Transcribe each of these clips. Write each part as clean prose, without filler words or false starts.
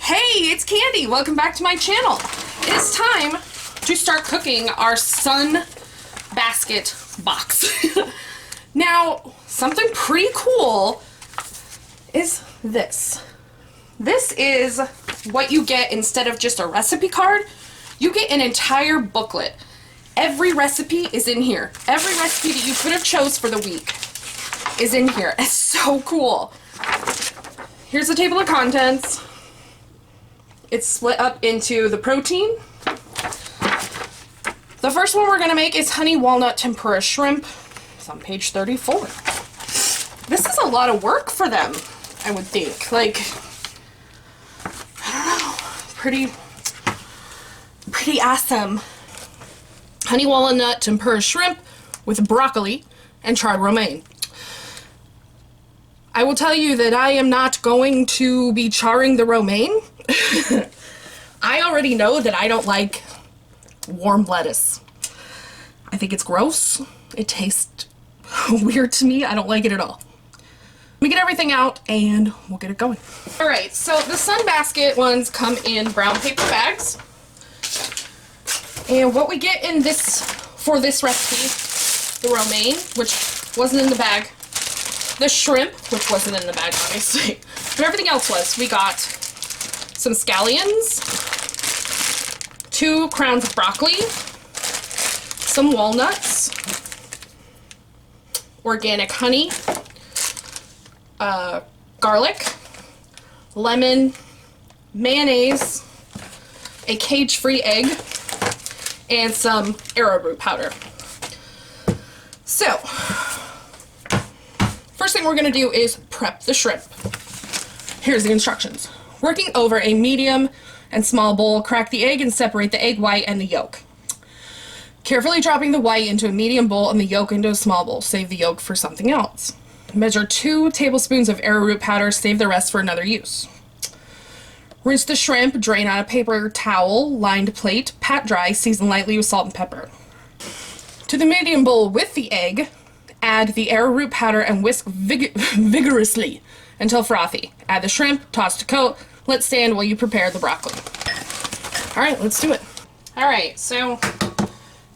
Hey, it's Candy. Welcome back to my channel. It is time to start cooking our sun basket box. Now, something pretty cool is this. This is what you get instead of just a recipe card. You get an entire booklet. Every recipe is in here. Every recipe that you could have chose for the week is in here. It's so cool. Here's the table of contents. It's split up into the protein. The first one we're going to make is honey walnut tempura shrimp. It's on page 34. This is a lot of work for them, I would think. Like, I don't know, pretty awesome. Honey walnut tempura shrimp with broccoli and charred romaine. I will tell you that I am not going to be charring the romaine. I already know that I don't like warm lettuce. I think it's gross. It tastes weird to me. I don't like it at all. Let me get everything out and we'll get it going. Alright, so the Sunbasket ones come in brown paper bags. And what we get in this, for this recipe, the romaine, which wasn't in the bag, the shrimp, which wasn't in the bag obviously, but everything else was. We got some scallions, 2 crowns of broccoli, some walnuts, organic honey, garlic, lemon, mayonnaise, a cage-free egg, and some arrowroot powder. So, first thing we're going to do is prep the shrimp. Here's the instructions. Working over a medium and small bowl, crack the egg and separate the egg white and the yolk. Carefully dropping the white into a medium bowl and the yolk into a small bowl. Save the yolk for something else. Measure 2 tablespoons of arrowroot powder. Save the rest for another use. Rinse the shrimp, drain on a paper towel, lined plate, pat dry, season lightly with salt and pepper. To the medium bowl with the egg, add the arrowroot powder and whisk vigorously until frothy. Add the shrimp, toss to coat, let stand while you prepare the broccoli. Alright, let's do it. Alright, so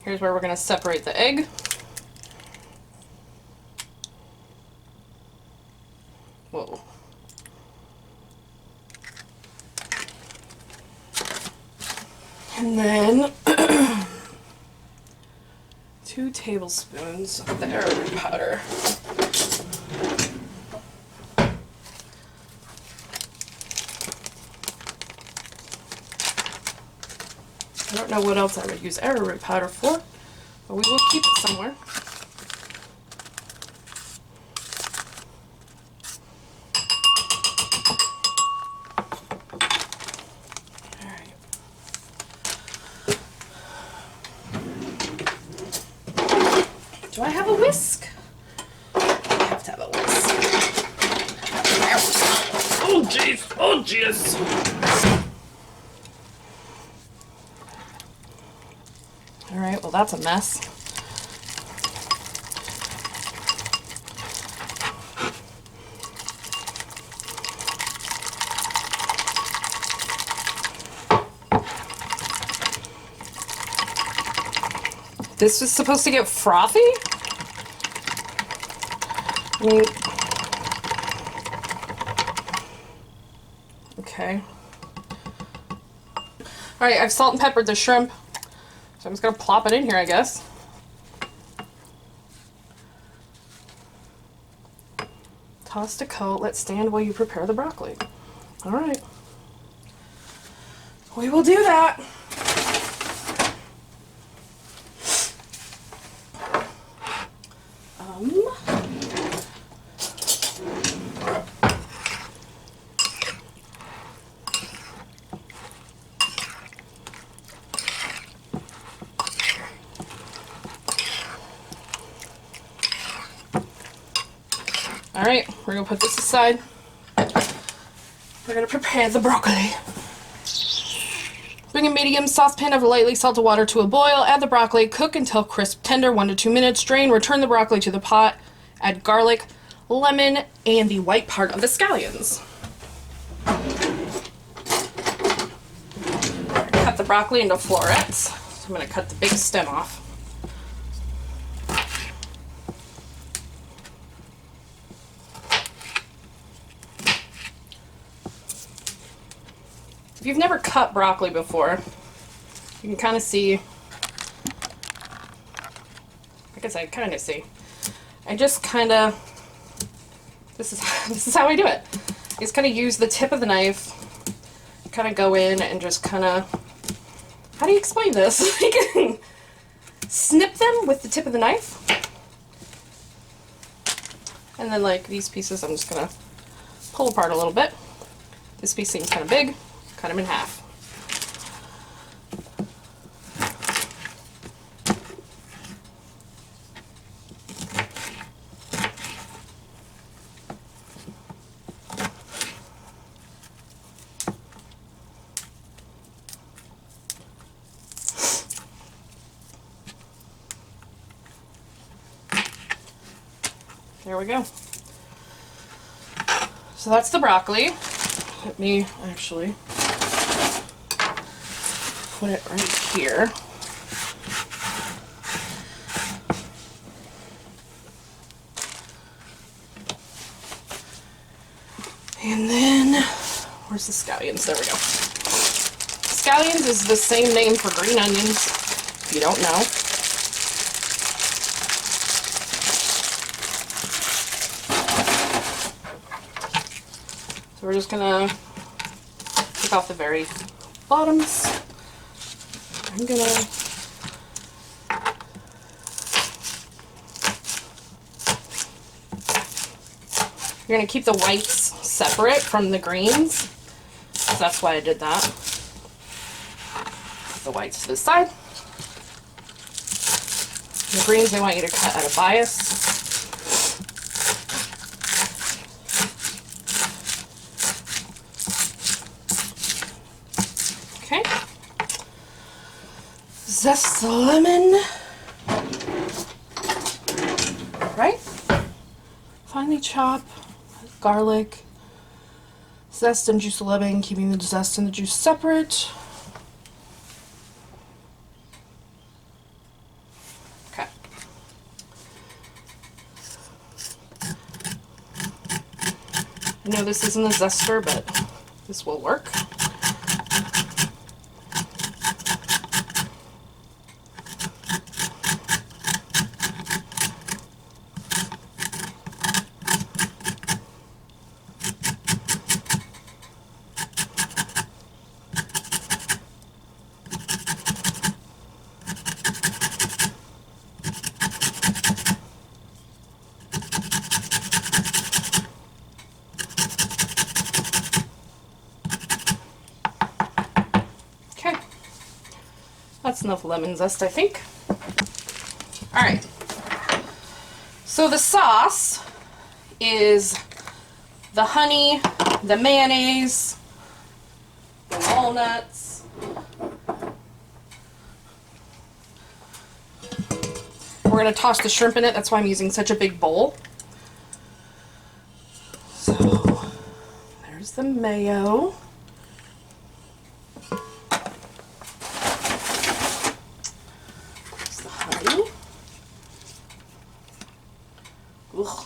here's where we're going to separate the egg. Whoa. And then 2 tablespoons of the arrowroot powder. I don't know what else I would use arrowroot powder for, but we will keep it somewhere. Do I have a whisk? I have to have a whisk. Oh jeez! Oh jeez! Alright, well that's a mess. This was supposed to get frothy? I mean, okay. Alright, I've salt and peppered the shrimp, so I'm just going to plop it in here, I guess. Toss to coat, let stand while you prepare the broccoli. Alright. We will do that. Alright, we're going to put this aside. We're going to prepare the broccoli. Bring a medium saucepan of lightly salted water to a boil. Add the broccoli. Cook until crisp tender, 1 to 2 minutes. Drain. Return the broccoli to the pot. Add garlic, lemon, and the white part of the scallions. broccoli into florets. So I'm going to cut the big stem off. If you've never cut broccoli before, you can kind of see, I guess I kind of see. I just kind of, this is how I do it. I just kind of use the tip of the knife, kind of go in and just kind of, how do you explain this? Snip them with the tip of the knife. And then like these pieces, I'm just going to pull apart a little bit. This piece seems kind of big. Cut them in half. There we go. So that's the broccoli. Let me actually put it right here. And then, where's the scallions? There we go. Scallions is the same name for green onions, if you don't know. So we're just gonna take off the very bottoms. I'm gonna you're gonna keep the whites separate from the greens. So that's why I did that. Put the whites to the side. The greens, they want you to cut at a bias. Okay. Zest the lemon. Right? Finely chop garlic. Zest and juice the lemon, keeping the zest and the juice separate. Okay. I know this isn't a zester, but this will work. That's enough lemon zest, I think. Alright. So the sauce is the honey, the mayonnaise, the walnuts. We're going to toss the shrimp in it. That's why I'm using such a big bowl. So, there's the mayo. Ugh.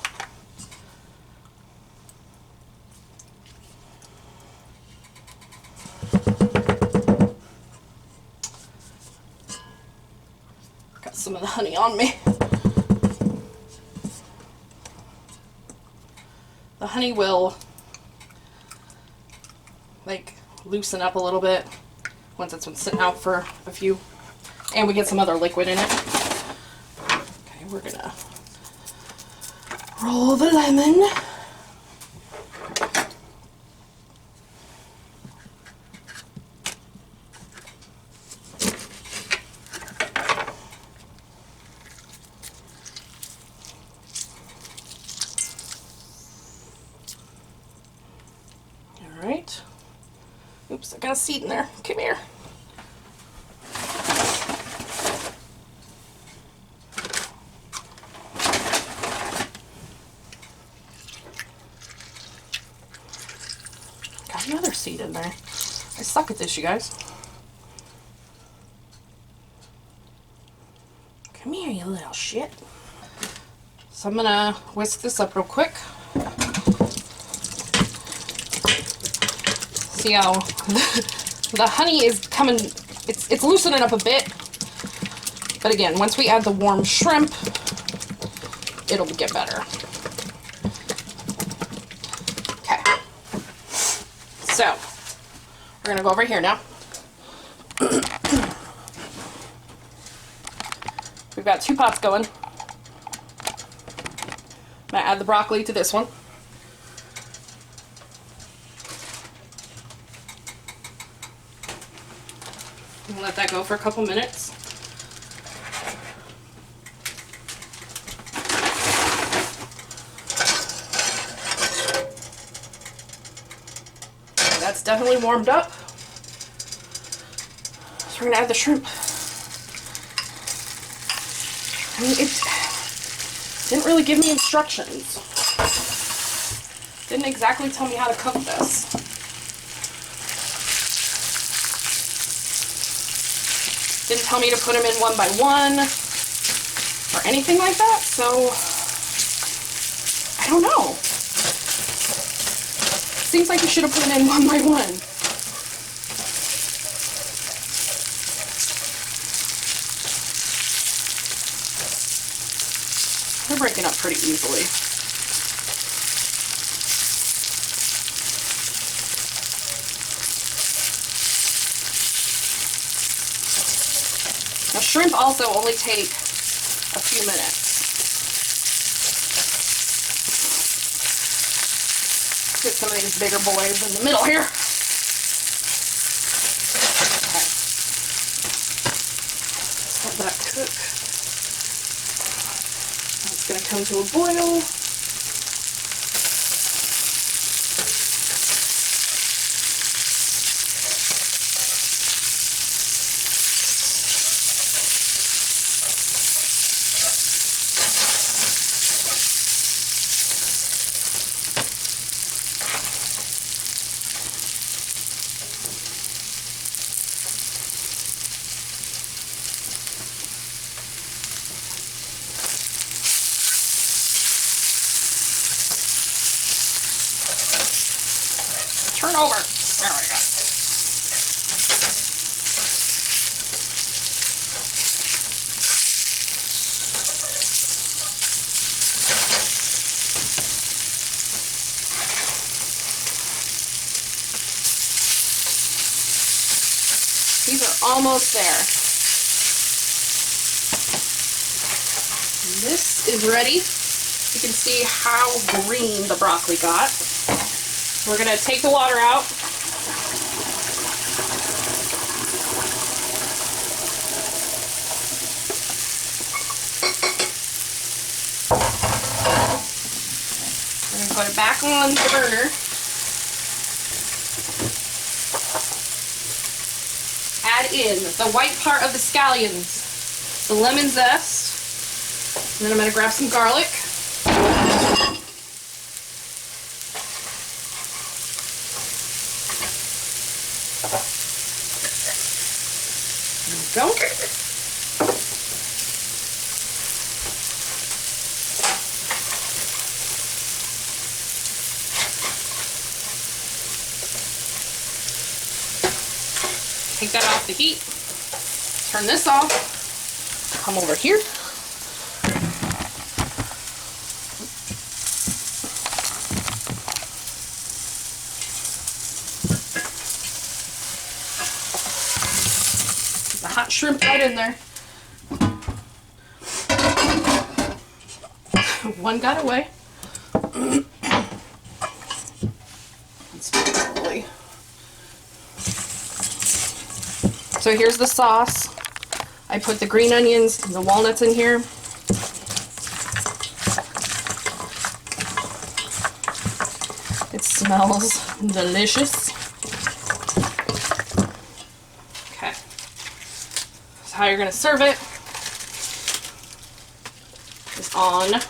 Got some of the honey on me. The honey will like loosen up a little bit once it's been sitting out for a few, and we get some other liquid in it. Okay, we're gonna roll the lemon. All right. Oops, I got a seed in there. Come here. Another seed in there. I suck at this, you guys. Come here, you little shit. So I'm gonna whisk this up real quick. See how the honey is coming, it's loosening up a bit. But again, once we add the warm shrimp, it'll get better. Okay. So, we're gonna go over here now. We've got 2 pots going. I'm gonna add the broccoli to this one. And let that go for a couple minutes. Okay, that's definitely warmed up. So we're gonna add the shrimp. I mean, it didn't really give me instructions. Didn't exactly tell me how to cook this. Didn't tell me to put them in one by one or anything like that, so I don't know. Seems like you should have put them in one by one. They're breaking up pretty easily. Now, shrimp also only take a few minutes. Get some of these bigger boys in the middle here. Okay. Let that cook. It's going to come to a boil. Turn over. There we go. These are almost there. This is ready. You can see how green the broccoli got. We're going to take the water out. We're going to put it back on the burner. Add in the white part of the scallions, the lemon zest, and then I'm going to grab some garlic. There we go. Take that off the heat. Turn this off. Come over here. The hot shrimp right in there. One got away. So here's the sauce. I put the green onions and the walnuts in here. It smells delicious. Okay. So how you're going to serve it is on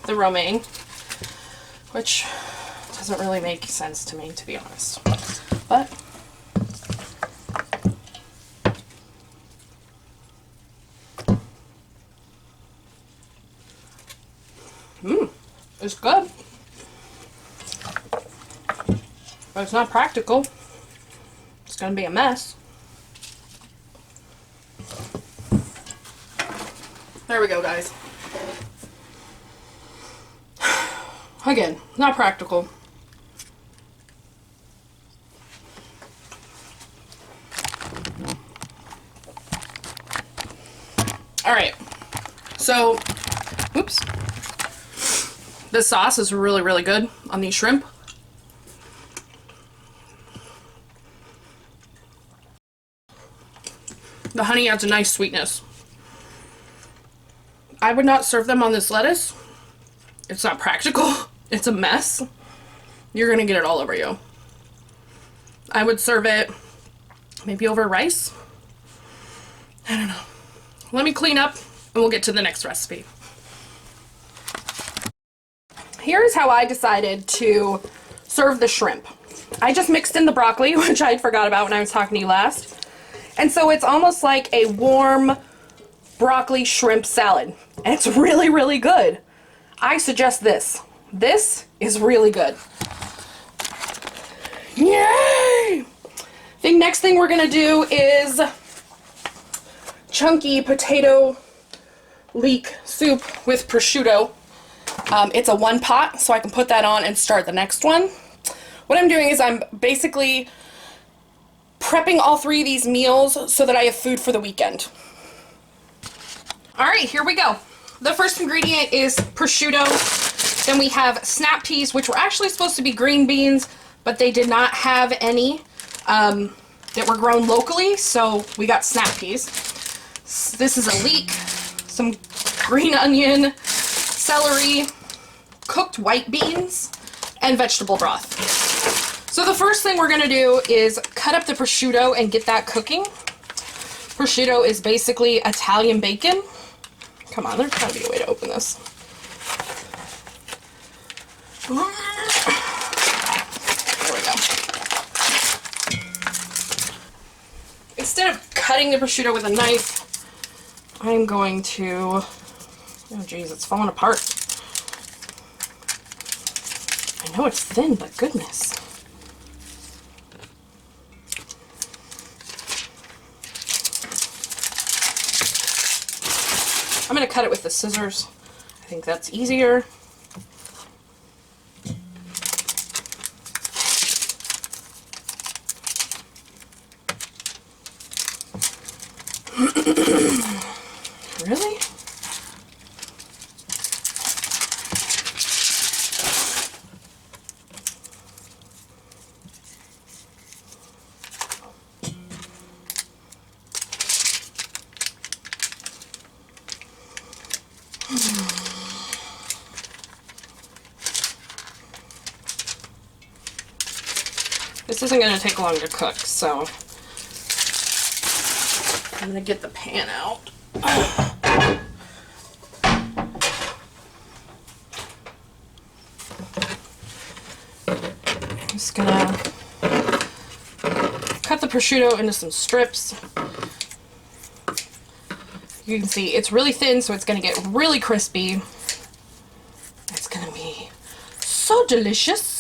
the romaine, which doesn't really make sense to me, to be honest. But It's good. But it's not practical. It's gonna be a mess. There we go, guys. Again, not practical. Alright. So, oops. This sauce is really, really good on these shrimp. The honey adds a nice sweetness. I would not serve them on this lettuce. It's not practical. It's a mess. You're gonna get it all over you. I would serve it maybe over rice. I don't know. Let me clean up and we'll get to the next recipe. Here's how I decided to serve the shrimp. I just mixed in the broccoli, which I forgot about when I was talking to you last. And so it's almost like a warm broccoli shrimp salad. And it's really, really good. I suggest this. This is really good. Yay! The next thing we're gonna do is chunky potato leek soup with prosciutto. It's a one pot, so I can put that on and start the next one. What I'm doing is I'm basically prepping all three of these meals so that I have food for the weekend. Alright, here we go. The first ingredient is prosciutto. Then we have snap peas, which were actually supposed to be green beans, but they did not have any that were grown locally, so we got snap peas. This is a leek, some green onion, celery, cooked white beans, and vegetable broth. So the first thing we're gonna do is cut up the prosciutto and get that cooking. Prosciutto is basically Italian bacon. Come on, there's gotta be a way to open this. There we go. Instead of cutting the prosciutto with a knife, I'm going to, oh geez, it's falling apart. I know it's thin, but goodness. I'm going to cut it with the scissors. I think that's easier. Really? This isn't going to take long to cook, so I'm going to get the pan out. I'm just going to cut the prosciutto into some strips. You can see it's really thin, so it's going to get really crispy. It's going to be so delicious.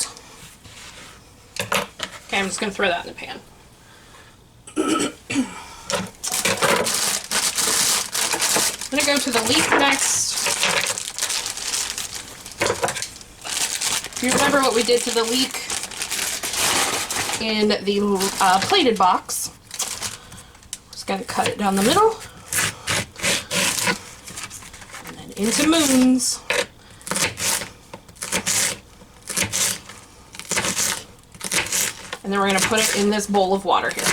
Okay, I'm just going to throw that in the pan. I'm going to go to the leek next. If you remember what we did to the leek in the plated box, just going to cut it down the middle and then into moons. And then we're going to put it in this bowl of water here.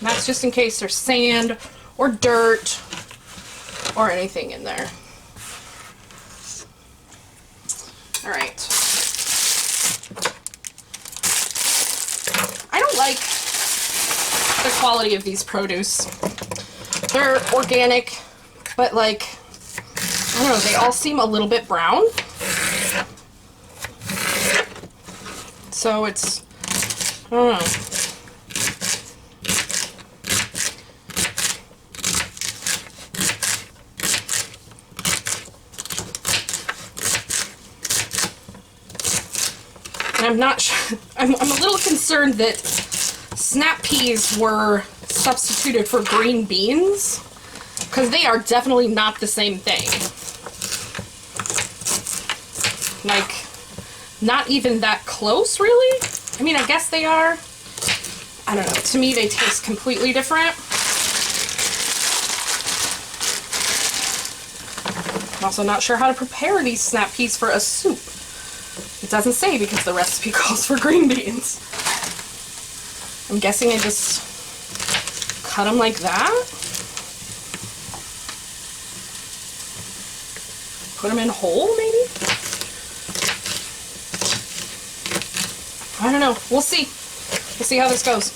And that's just in case there's sand or dirt or anything in there. All right. I don't like the quality of these produce. They're organic, but like, I don't know, they all seem a little bit brown. So it's, I don't know. And I'm not sure, I'm a little concerned that snap peas were substituted for green beans, because they are definitely not the same thing. Like, not even that close, really? I mean, I guess they are. I don't know. To me, they taste completely different. I'm also not sure how to prepare these snap peas for a soup. It doesn't say because the recipe calls for green beans. I'm guessing I just cut them like that. Put them in whole, maybe? I don't know. We'll see. We'll see how this goes.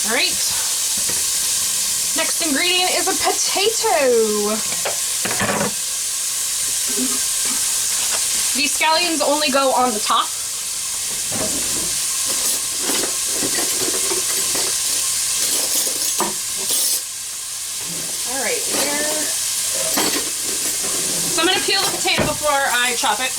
All right. Next ingredient is a potato. These scallions only go on the top. All right, so I'm going to peel the potato before I chop it.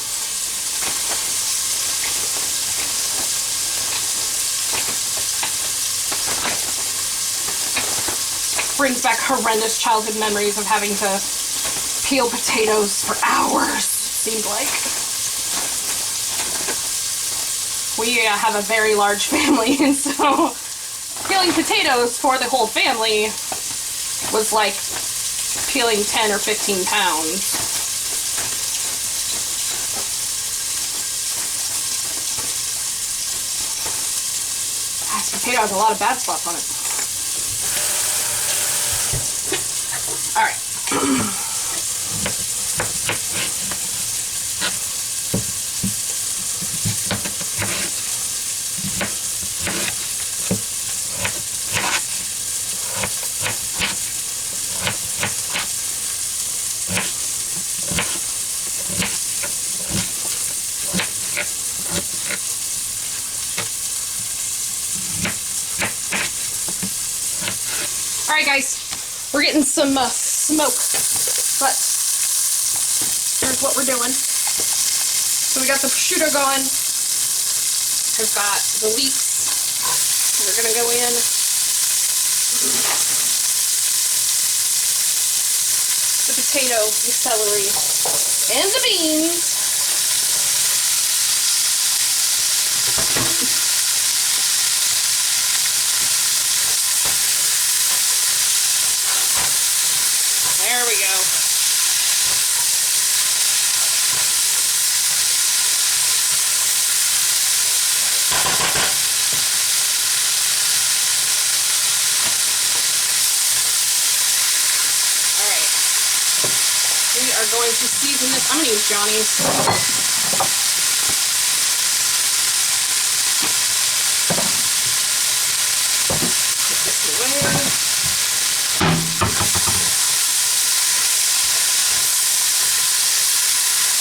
Brings back horrendous childhood memories of having to peel potatoes for hours, seemed like. We have a very large family, and so peeling potatoes for the whole family was like peeling 10 or 15 pounds. This potato has a lot of bad spots on it. All right. All right, guys, we're getting some smoke, but here's what we're doing. So we got the prosciutto going. We've got the leeks. We're gonna go in. The potato, the celery, and the beans. There we go. All right. We are going to season this. I'm going to use Johnny's.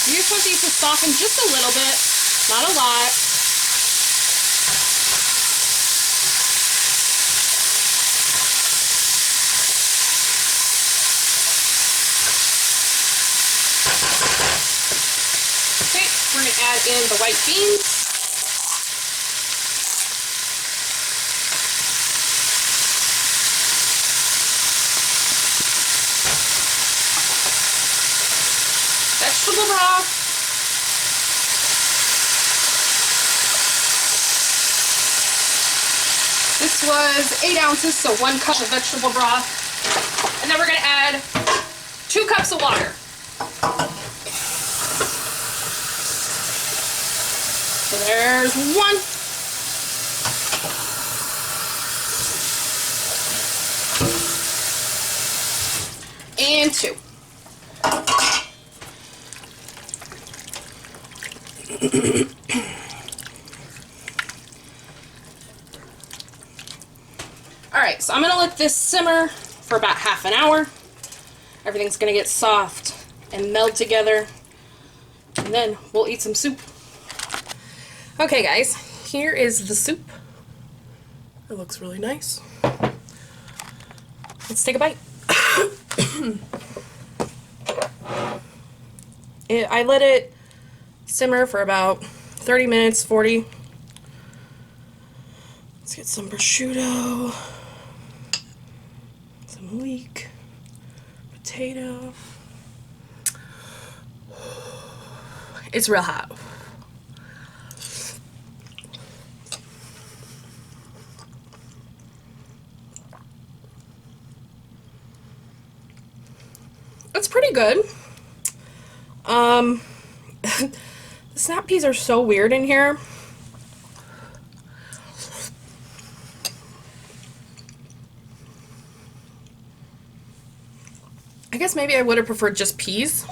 You just want these to soften just a little bit, not a lot. Okay, we're going to add in the white beans. Vegetable broth. this was 8 ounces, so 1 cup of vegetable broth. And then we're gonna add 2 cups of water. So there's 1. And 2. Alright, so I'm going to let this simmer for about half an hour. Everything's going to get soft and meld together. And then we'll eat some soup. Okay guys, here is the soup. It looks really nice. Let's take a bite. I let it simmer for about 30 minutes, 40. Let's get some prosciutto, some leek, potato. It's real hot. It's pretty good. The snap peas are so weird in here. I guess maybe I would have preferred just peas.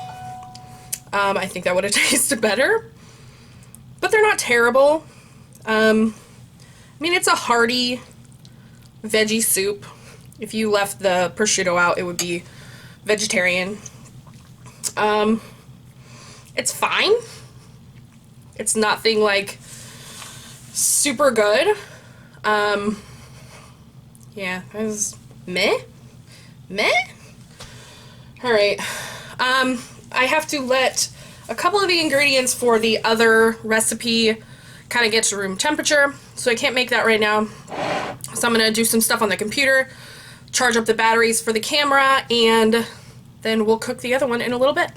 I think that would have tasted better. But they're not terrible. I mean, it's a hearty veggie soup. If you left the prosciutto out, it would be vegetarian. It's fine. It's nothing like super good. Yeah, it was meh. Alright. I have to let a couple of the ingredients for the other recipe kind of get to room temperature, so I can't make that right now. So I'm gonna do some stuff on the computer, charge up the batteries for the camera, and then we'll cook the other one in a little bit.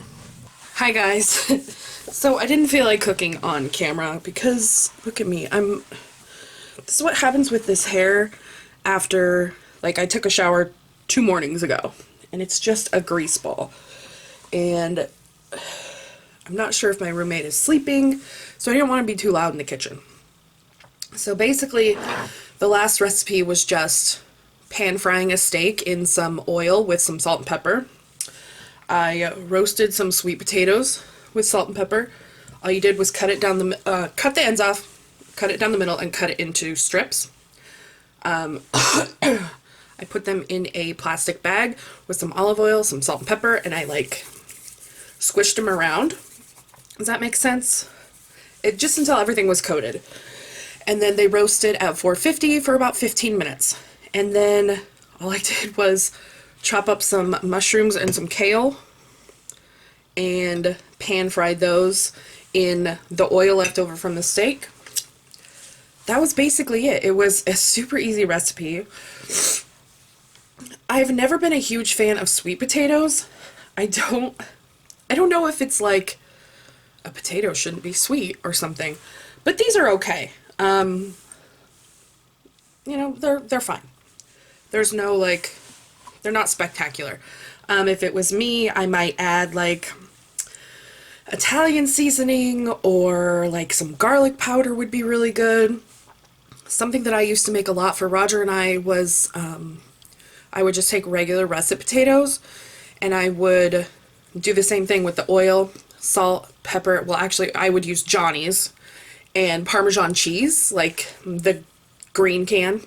Hi guys. So I didn't feel like cooking on camera because look at me. This is what happens with this hair after, like, I took a shower 2 mornings ago and it's just a grease ball. And I'm not sure if my roommate is sleeping, so I didn't want to be too loud in the kitchen. So basically, the last recipe was just pan frying a steak in some oil with some salt and pepper. I roasted some sweet potatoes with salt and pepper. All you did was cut the ends off, cut it down the middle, and cut it into strips. I put them in a plastic bag with some olive oil, some salt and pepper, and I like squished them around. Does that make sense? Just until everything was coated. And then they roasted at 450 for about 15 minutes. And then all I did was chop up some mushrooms and some kale and pan fried those in the oil left over from the steak. That was basically it. It was a super easy recipe. I've never been a huge fan of sweet potatoes. I don't know if it's like a potato shouldn't be sweet or something, but these are okay. You know, they're fine. There's no, like, they're not spectacular. If it was me, I might add like Italian seasoning or like some garlic powder would be really good. Something that I used to make a lot for Roger and I was I would just take regular russet potatoes and I would do the same thing with the oil, salt, pepper. Well, actually, I would use Johnny's and Parmesan cheese, like the green can,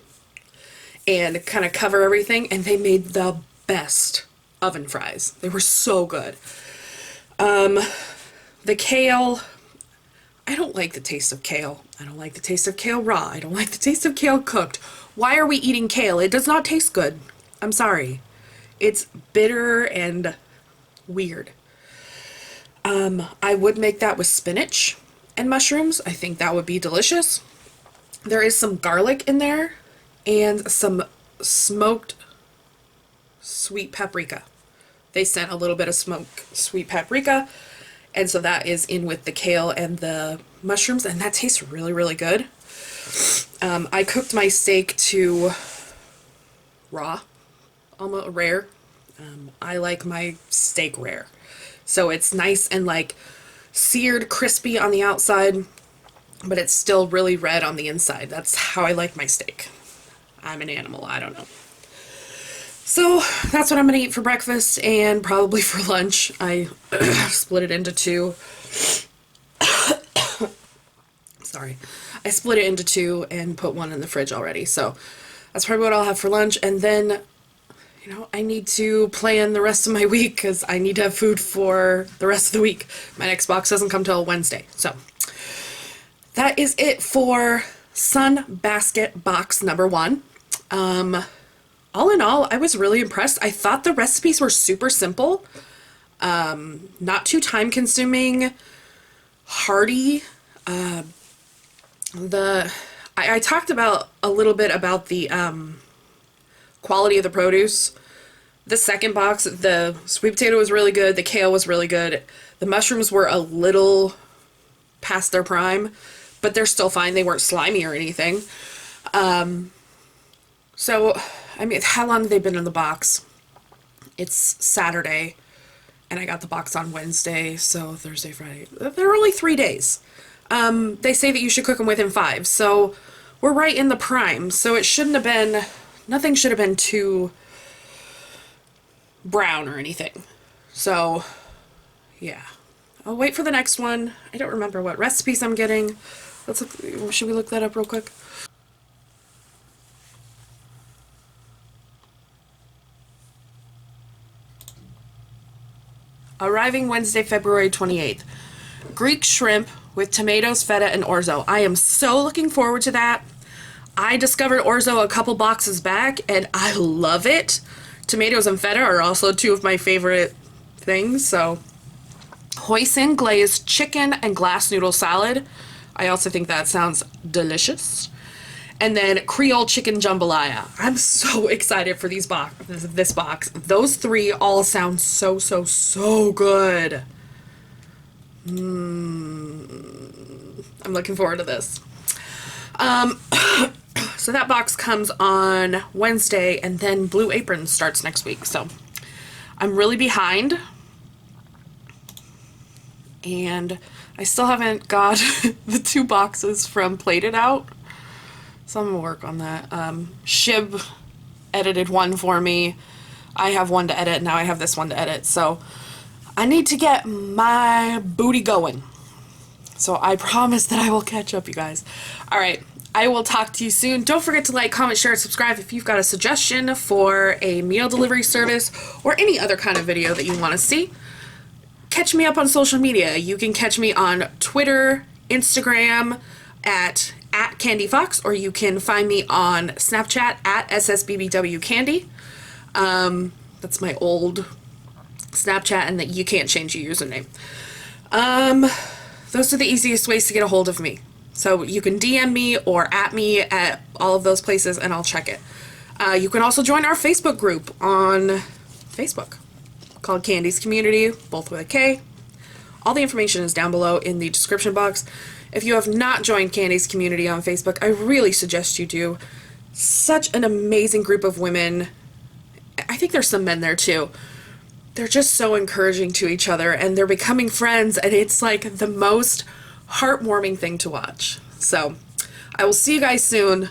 and kind of cover everything, and they made the best oven fries. They were so good. The kale, I don't like the taste of kale. I don't like the taste of kale raw. I don't like the taste of kale cooked. Why are we eating kale? It does not taste good. I'm sorry. It's bitter and weird. I would make that with spinach and mushrooms. I think that would be delicious. There is some garlic in there and some smoked sweet paprika. They sent a little bit of smoked sweet paprika, and so that is in with the kale and the mushrooms, and that tastes really, really good. I cooked my steak to raw, almost rare. I like my steak rare. So it's nice and like seared, crispy on the outside, but it's still really red on the inside. That's how I like my steak. I'm an animal, I don't know. So that's what I'm gonna eat for breakfast and probably for lunch. I split it into two. Sorry. I split it into two and put one in the fridge already. So that's probably what I'll have for lunch. And then, you know, I need to plan the rest of my week because I need to have food for the rest of the week. My next box doesn't come till Wednesday. So that is it for Sun Basket box number 1. All in all, I was really impressed. I thought the recipes were super simple, not too time consuming, hearty. I talked about a little bit about the quality of the produce. The second box, the sweet potato was really good, the kale was really good. The mushrooms were a little past their prime, but they're still fine. They weren't slimy or anything. So, I mean, how long have they been in the box? It's Saturday, and I got the box on Wednesday, so Thursday, Friday. They're only 3 days. They say that you should cook them within 5, so we're right in the prime. So it shouldn't have been, nothing should have been too brown or anything. So, yeah. I'll wait for the next one. I don't remember what recipes I'm getting. Let's look, should we look that up real quick? Arriving Wednesday, February 28th. Greek shrimp with tomatoes, feta, and orzo. I am so looking forward to that. I discovered orzo a couple boxes back, and I love it. Tomatoes and feta are also 2 of my favorite things, so. Hoisin glazed chicken and glass noodle salad. I also think that sounds delicious. And then Creole chicken jambalaya. I'm so excited for this box. Those 3 all sound so good. I'm looking forward to this. So that box comes on Wednesday, and then Blue Apron starts next week. So I'm really behind. And I still haven't got the 2 boxes from Plated Out. So I'm gonna work on that. Shib edited one for me. I have one to edit. Now I have this one to edit. So I need to get my booty going. So I promise that I will catch up, you guys. All right. I will talk to you soon. Don't forget to like, comment, share, and subscribe if you've got a suggestion for a meal delivery service or any other kind of video that you want to see. Catch me up on social media. You can catch me on Twitter, Instagram at Kandy Foxx, or you can find me on Snapchat at SSBBWCandy. That's my old Snapchat, and that you can't change your username. Those are the easiest ways to get a hold of me. So you can DM me or at me at all of those places, and I'll check it. You can also join our Facebook group on Facebook called Kandy's Community, both with a K. All the information is down below in the description box. If you have not joined Kandy's Community on Facebook, I really suggest you do. Such an amazing group of women. I think there's some men there too. They're just so encouraging to each other, and they're becoming friends, and it's like the most heartwarming thing to watch. So I will see you guys soon.